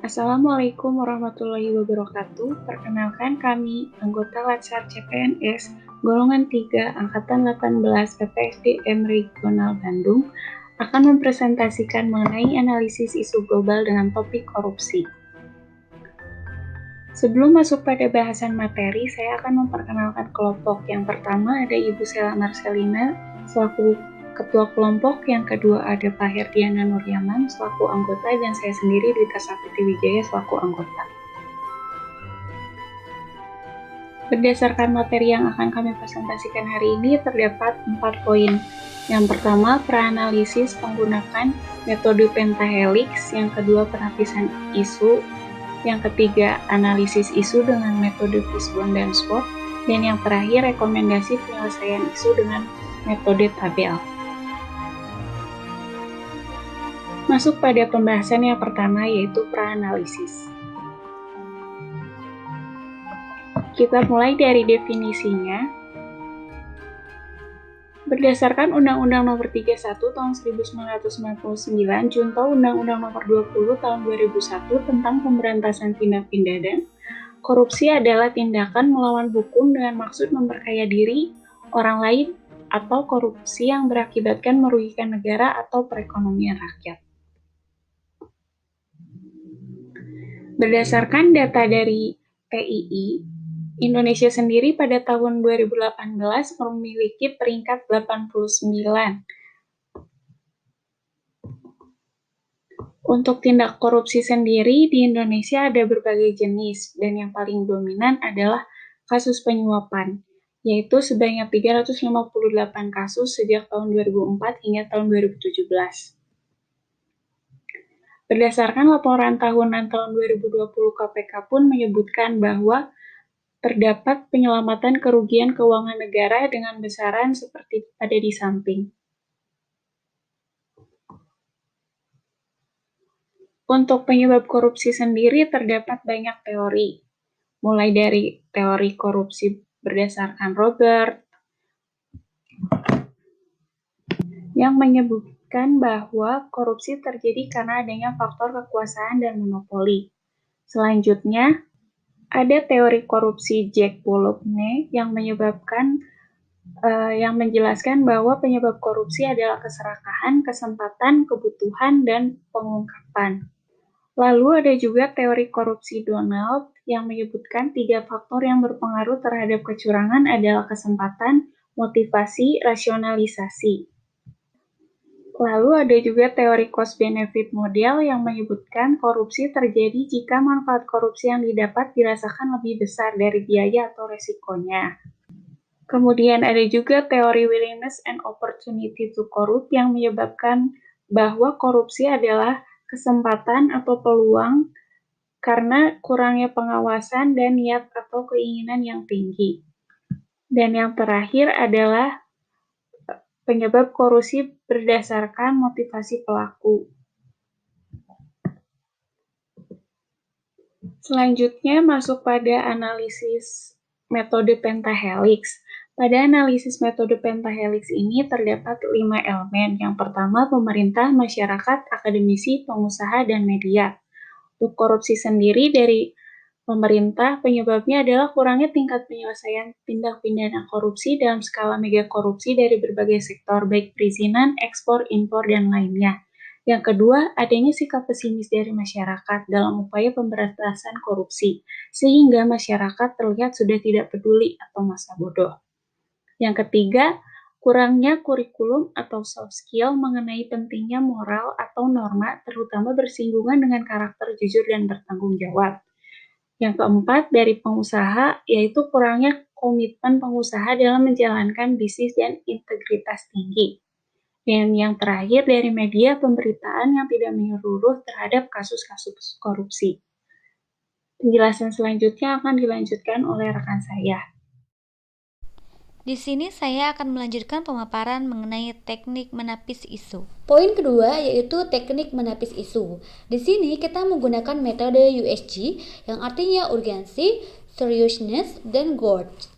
Assalamualaikum warahmatullahi wabarakatuh. Perkenalkan kami, anggota Latsar CPNS, golongan 3, Angkatan 18 PPSDM Regional Bandung, akan mempresentasikan mengenai analisis isu global dengan topik korupsi. Sebelum masuk pada bahasan materi, saya akan memperkenalkan kelompok. Yang pertama ada Ibu Sela Marcelina selaku Ketua Kelompok, yang kedua ada Pak Herdiana Nuryaman selaku anggota, dan saya sendiri Dwita Sapiti Wijaya selaku anggota. Berdasarkan materi yang akan kami presentasikan hari ini, terdapat 4 poin. Yang pertama, peranalisis menggunakan metode pentahelix. Yang kedua, penapisan isu. Yang ketiga, analisis isu dengan metode fishbone dan SWOT. Dan yang terakhir, rekomendasi penyelesaian isu dengan metode tabel. Masuk pada pembahasan yang pertama, yaitu praanalisis. Kita mulai dari definisinya. Berdasarkan Undang-Undang Nomor 31 Tahun 1999, Junto Undang-Undang Nomor 20 Tahun 2001 tentang Pemberantasan Tindak Pidana, korupsi adalah tindakan melawan hukum dengan maksud memperkaya diri, orang lain, atau korupsi yang berakibatkan merugikan negara atau perekonomian rakyat. Berdasarkan data dari PII, Indonesia sendiri pada tahun 2018 memiliki peringkat 89. Untuk tindak korupsi sendiri di Indonesia ada berbagai jenis, dan yang paling dominan adalah kasus penyuapan, yaitu sebanyak 358 kasus sejak tahun 2004 hingga tahun 2017. Berdasarkan laporan tahunan tahun 2020 KPK pun menyebutkan bahwa terdapat penyelamatan kerugian keuangan negara dengan besaran seperti ada di samping. Untuk penyebab korupsi sendiri terdapat banyak teori, mulai dari teori korupsi berdasarkan Robert, yang menyebutkan bahwa korupsi terjadi karena adanya faktor kekuasaan dan monopoli. Selanjutnya, ada teori korupsi Jack Boulogne yang menjelaskan bahwa penyebab korupsi adalah keserakahan, kesempatan, kebutuhan, dan pengungkapan. Lalu ada juga teori korupsi Donald yang menyebutkan 3 faktor yang berpengaruh terhadap kecurangan adalah kesempatan, motivasi, rasionalisasi. Lalu ada juga teori cost-benefit model yang menyebutkan korupsi terjadi jika manfaat korupsi yang didapat dirasakan lebih besar dari biaya atau resikonya. Kemudian ada juga teori willingness and opportunity to corrupt yang menyebabkan bahwa korupsi adalah kesempatan atau peluang karena kurangnya pengawasan dan niat atau keinginan yang tinggi. Dan yang terakhir adalah penyebab korupsi berdasarkan motivasi pelaku. Selanjutnya masuk pada analisis metode pentahelix. Pada analisis metode pentahelix ini terdapat 5 elemen. Yang pertama, pemerintah, masyarakat, akademisi, pengusaha, dan media. Untuk korupsi sendiri dari pemerintah, penyebabnya adalah kurangnya tingkat penyelesaian tindak pidana korupsi dalam skala mega korupsi dari berbagai sektor, baik perizinan, ekspor, impor, dan lainnya. Yang kedua, adanya sikap pesimis dari masyarakat dalam upaya pemberantasan korupsi, sehingga masyarakat terlihat sudah tidak peduli atau masa bodoh. Yang ketiga, kurangnya kurikulum atau soft skill mengenai pentingnya moral atau norma, terutama bersinggungan dengan karakter jujur dan bertanggung jawab. Yang keempat, dari pengusaha, yaitu kurangnya komitmen pengusaha dalam menjalankan bisnis dan integritas tinggi. Dan yang terakhir, dari media pemberitaan yang tidak menyeluruh terhadap kasus-kasus korupsi. Penjelasan selanjutnya akan dilanjutkan oleh rekan saya. Di sini saya akan melanjutkan pemaparan mengenai teknik menapis isu. Poin kedua yaitu teknik menapis isu. Di sini kita menggunakan metode USG yang artinya urgensi, seriousness, dan GORT.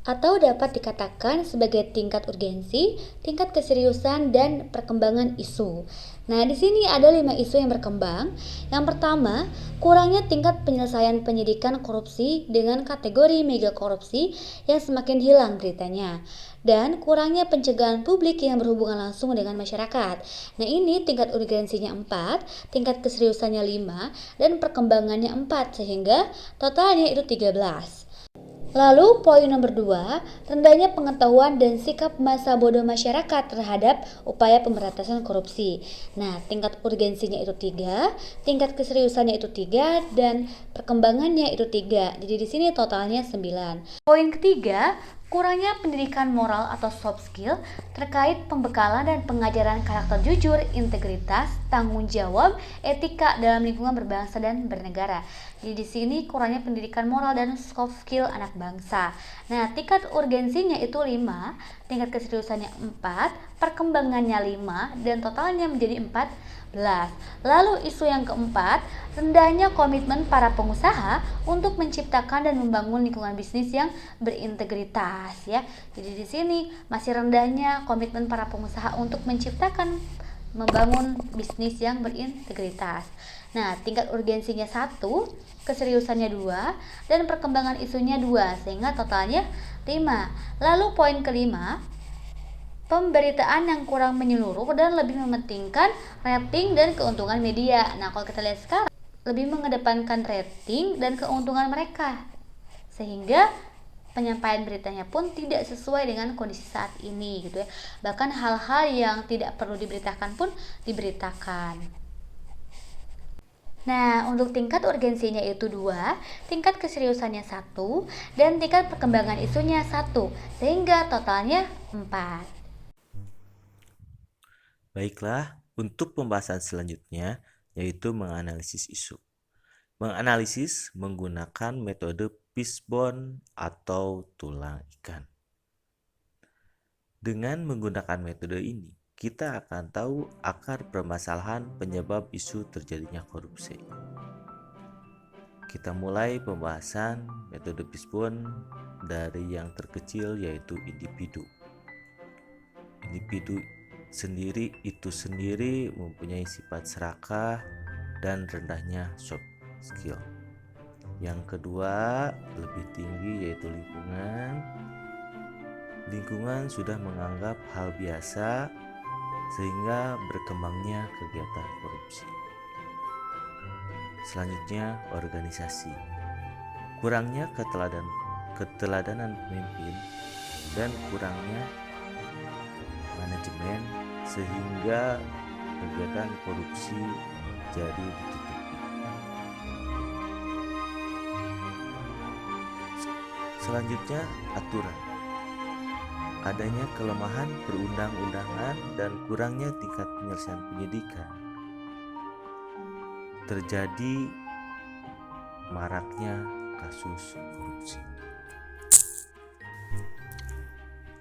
Atau dapat dikatakan sebagai tingkat urgensi, tingkat keseriusan, dan perkembangan isu. Nah, di sini ada 5 isu yang berkembang. Yang pertama, kurangnya tingkat penyelesaian penyidikan korupsi dengan kategori mega korupsi yang semakin hilang beritanya. Dan kurangnya pencegahan publik yang berhubungan langsung dengan masyarakat. Nah, ini tingkat urgensinya 4, tingkat keseriusannya 5, dan perkembangannya 4, sehingga totalnya itu 13. Lalu poin nomor 2, rendahnya pengetahuan dan sikap masa bodoh masyarakat terhadap upaya pemberantasan korupsi. Nah, tingkat urgensinya itu 3, tingkat keseriusannya itu 3, dan perkembangannya itu 3. Jadi di sini totalnya 9. Poin ketiga, kurangnya pendidikan moral atau soft skill terkait pembekalan dan pengajaran karakter jujur, integritas, tanggung jawab, etika dalam lingkungan berbangsa dan bernegara. Jadi di sini kurangnya pendidikan moral dan soft skill anak bangsa. Nah, tingkat urgensinya itu 5, tingkat keseriusannya 4, perkembangannya 5, dan totalnya menjadi 14. Lalu isu yang keempat, rendahnya komitmen para pengusaha untuk menciptakan dan membangun lingkungan bisnis yang berintegritas ya. Jadi di sini masih rendahnya komitmen para pengusaha untuk membangun bisnis yang berintegritas. Nah, tingkat urgensinya 1, keseriusannya 2, dan perkembangan isunya 2, sehingga totalnya 5. Lalu poin kelima, pemberitaan yang kurang menyeluruh dan lebih mementingkan rating dan keuntungan media. Nah, kalau kita lihat sekarang, lebih mengedepankan rating dan keuntungan mereka, sehingga penyampaian beritanya pun tidak sesuai dengan kondisi saat ini gitu ya. Bahkan hal-hal yang tidak perlu diberitakan pun diberitakan. Nah, untuk tingkat urgensinya itu 2, tingkat keseriusannya 1, dan tingkat perkembangan isunya 1, sehingga totalnya 4. Baiklah, untuk pembahasan selanjutnya yaitu menganalisis isu. Menganalisis menggunakan metode fishbone atau tulang ikan. Dengan menggunakan metode ini, kita akan tahu akar permasalahan penyebab isu terjadinya korupsi. Kita mulai pembahasan metode fishbone dari yang terkecil yaitu individu. Individu sendiri mempunyai sifat serakah dan rendahnya soft skill. Yang kedua, lebih tinggi yaitu lingkungan. Lingkungan sudah menganggap hal biasa sehingga berkembangnya kegiatan korupsi. Selanjutnya, organisasi. Kurangnya keteladanan pemimpin dan kurangnya manajemen sehingga kegiatan korupsi jadi ditutupi. Selanjutnya, aturan. Adanya kelemahan perundang-undangan dan kurangnya tingkat penyelesaian penyidikan. Terjadi maraknya kasus korupsi.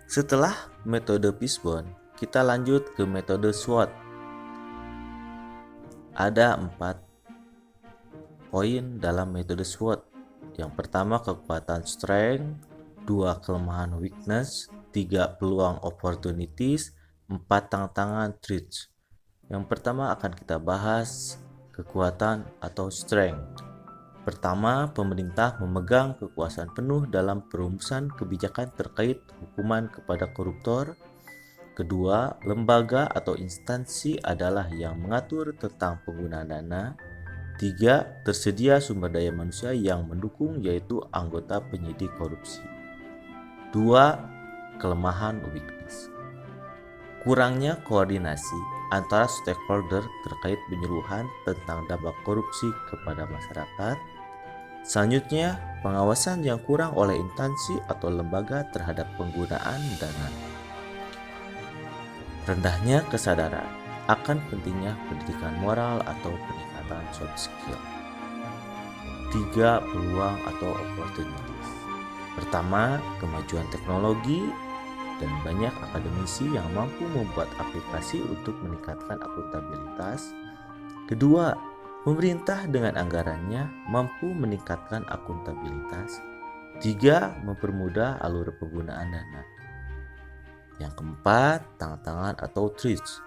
Setelah metode fishbone, kita lanjut ke metode SWOT. Ada 4 poin dalam metode SWOT. Yang pertama, kekuatan strength, 2 kelemahan weakness, 3 peluang opportunities, 4 tantangan threats. Yang pertama akan kita bahas kekuatan atau strength. Pertama, pemerintah memegang kekuasaan penuh dalam perumusan kebijakan terkait hukuman kepada koruptor. Kedua, lembaga atau instansi adalah yang mengatur tentang penggunaan dana. 3, tersedia sumber daya manusia yang mendukung yaitu anggota penyidik korupsi. 2, kelemahan weakness. Kurangnya koordinasi antara stakeholder terkait penyuluhan tentang dampak korupsi kepada masyarakat. Selanjutnya, pengawasan yang kurang oleh instansi atau lembaga terhadap penggunaan dana. Rendahnya kesadaran akan pentingnya pendidikan moral atau peningkatan soft skill. 3, peluang atau opportunities. Pertama, kemajuan teknologi dan banyak akademisi yang mampu membuat aplikasi untuk meningkatkan akuntabilitas. Kedua, pemerintah dengan anggarannya mampu meningkatkan akuntabilitas. 3, mempermudah alur penggunaan dana. Yang keempat, tantangan atau threats.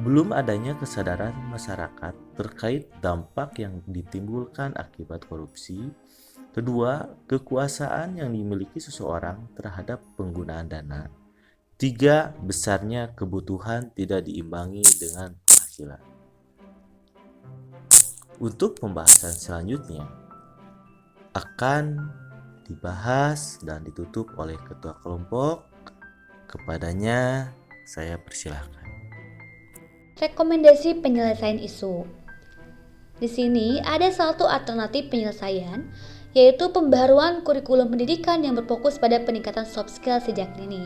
belum adanya kesadaran masyarakat terkait dampak yang ditimbulkan akibat korupsi. Kedua, kekuasaan yang dimiliki seseorang terhadap penggunaan dana. Tiga, besarnya kebutuhan tidak diimbangi dengan penghasilan. Untuk pembahasan selanjutnya akan dibahas dan ditutup oleh ketua kelompok. Kepadanya saya persilahkan. Rekomendasi penyelesaian isu. Di sini ada satu alternatif penyelesaian, yaitu pembaharuan kurikulum pendidikan yang berfokus pada peningkatan soft skill sejak dini.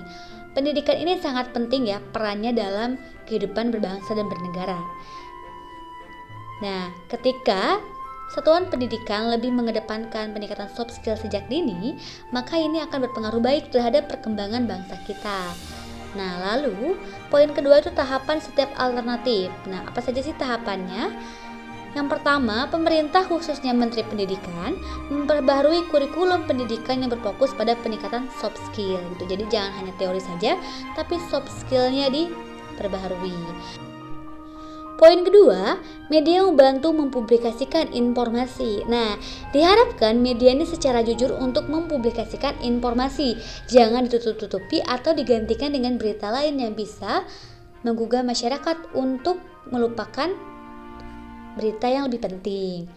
Pendidikan ini sangat penting ya perannya dalam kehidupan berbangsa dan bernegara. Nah, ketika satuan pendidikan lebih mengedepankan peningkatan soft skill sejak dini, maka ini akan berpengaruh baik terhadap perkembangan bangsa kita. Nah, lalu poin kedua itu tahapan setiap alternatif. Nah, apa saja sih tahapannya? Yang pertama, pemerintah khususnya Menteri Pendidikan memperbaharui kurikulum pendidikan yang berfokus pada peningkatan soft skill gitu. Jadi jangan hanya teori saja, tapi soft skillnya diperbaharui. Poin kedua, media membantu mempublikasikan informasi. Nah, diharapkan media ini secara jujur untuk mempublikasikan informasi. Jangan ditutup-tutupi atau digantikan dengan berita lain yang bisa menggugah masyarakat untuk melupakan berita yang lebih penting.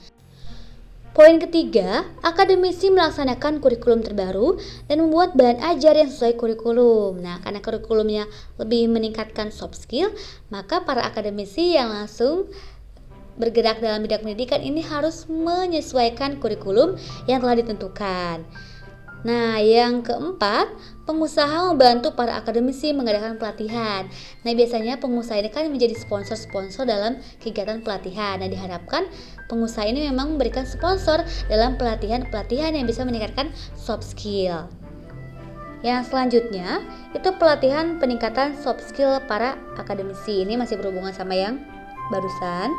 Poin ketiga, akademisi melaksanakan kurikulum terbaru dan membuat bahan ajar yang sesuai kurikulum. Nah, karena kurikulumnya lebih meningkatkan soft skill, maka para akademisi yang langsung bergerak dalam bidang pendidikan ini harus menyesuaikan kurikulum yang telah ditentukan. Nah, yang keempat, pengusaha membantu para akademisi mengadakan pelatihan. Nah, biasanya pengusaha ini kan menjadi sponsor-sponsor dalam kegiatan pelatihan. Nah, diharapkan pengusaha ini memang memberikan sponsor dalam pelatihan-pelatihan yang bisa meningkatkan soft skill. Yang selanjutnya, itu pelatihan peningkatan soft skill para akademisi. Ini masih berhubungan sama yang barusan.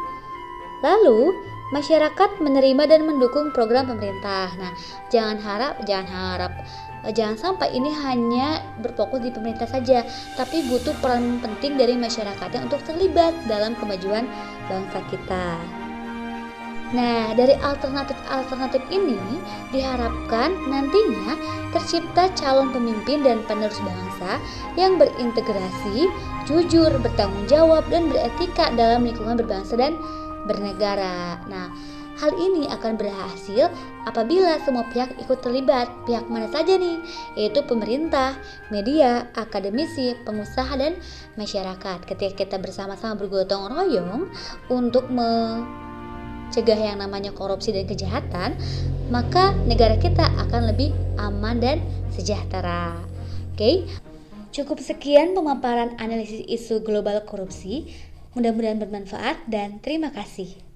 Lalu, masyarakat menerima dan mendukung program pemerintah. Nah, jangan sampai ini hanya berfokus di pemerintah saja, tapi butuh peran penting dari masyarakatnya untuk terlibat dalam kemajuan bangsa kita. Nah, dari alternatif ini diharapkan nantinya tercipta calon pemimpin dan penerus bangsa yang berintegrasi, jujur, bertanggung jawab, dan beretika dalam lingkungan berbangsa dan bernegara. Nah, hal ini akan berhasil apabila semua pihak ikut terlibat. Pihak mana saja nih? Yaitu pemerintah, media, akademisi, pengusaha, dan masyarakat. Ketika kita bersama-sama bergotong royong untuk mencegah yang namanya korupsi dan kejahatan, maka negara kita akan lebih aman dan sejahtera. Oke, cukup sekian pemaparan analisis isu global korupsi. Mudah-mudahan bermanfaat dan terima kasih.